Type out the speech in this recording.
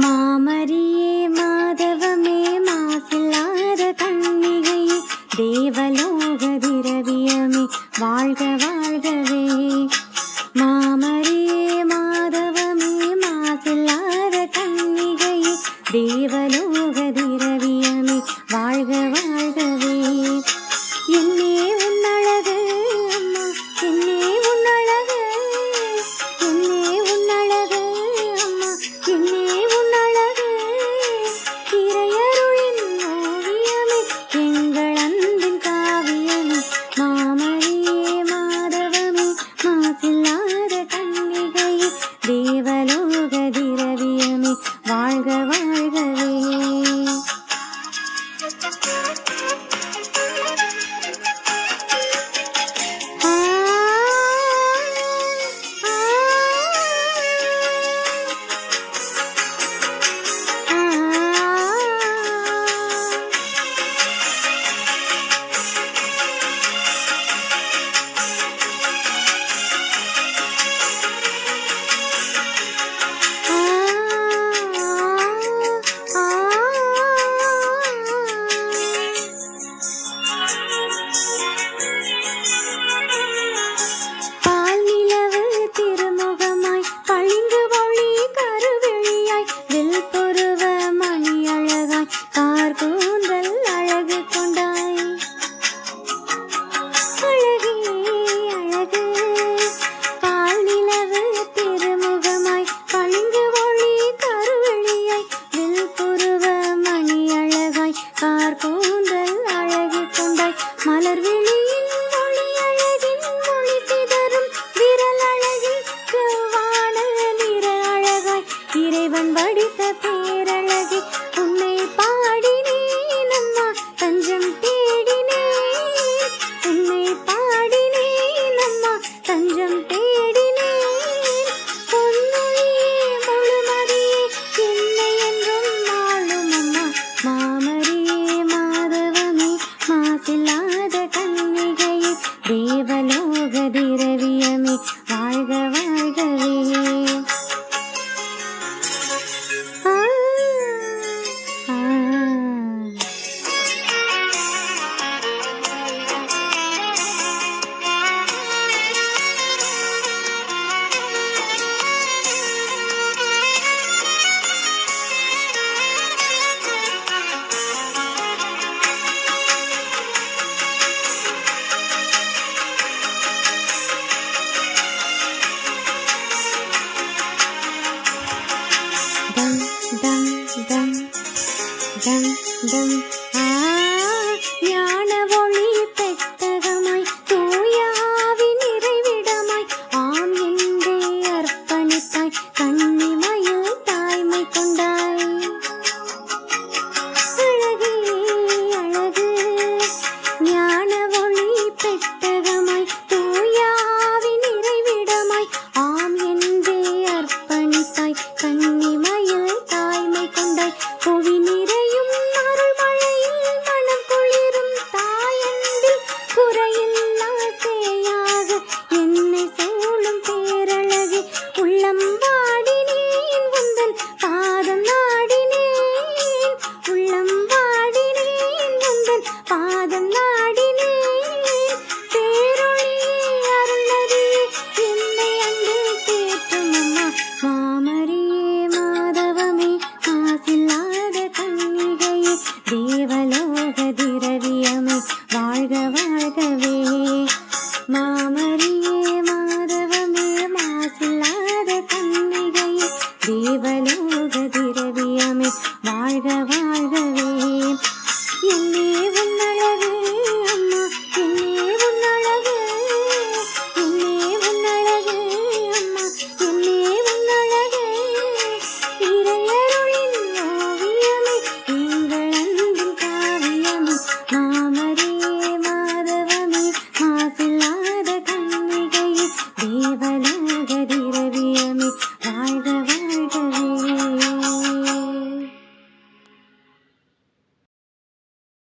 மாமரியே மாதவமே மாசில்லாத கன்னிகையே தேவலோக திரவியமே வாழ்க வாழ்கவே. மாமரியே மாதவமே மாசில்லாத கன்னிகையே தேவலோக திரவியமே வாழ்க வாழ்கவே. என்னே உன்னழகு அம்மா என்னே உன்னழகு என்னே உன்னழகு அம்மா என்னே உன்னழகு இறையருளின் ஓவியமே எங்கள் அன்பின் காவியமே. மாமரியே மாதவமே மாசில்லாத கன்னிகையே தேவலோக திரவியமே வாழ்க வாழ்கவே. இறைவன் வடித்த பேரழகி உன்னை பாடினேன் அம்மா தஞ்சம் தேடினேன் உன்னை பாடினேன் அம்மா தஞ்சம் தேடினேன். பொன்மொழியே முழுமதியே என்னை என்றும் ஆளும் அம்மா. மாமரியே மாதவமே மாசில்லாத கன்னிகையே தேவலோக திரவியமே வாழ்க வாழ்கவே. Dum dum dum dum dum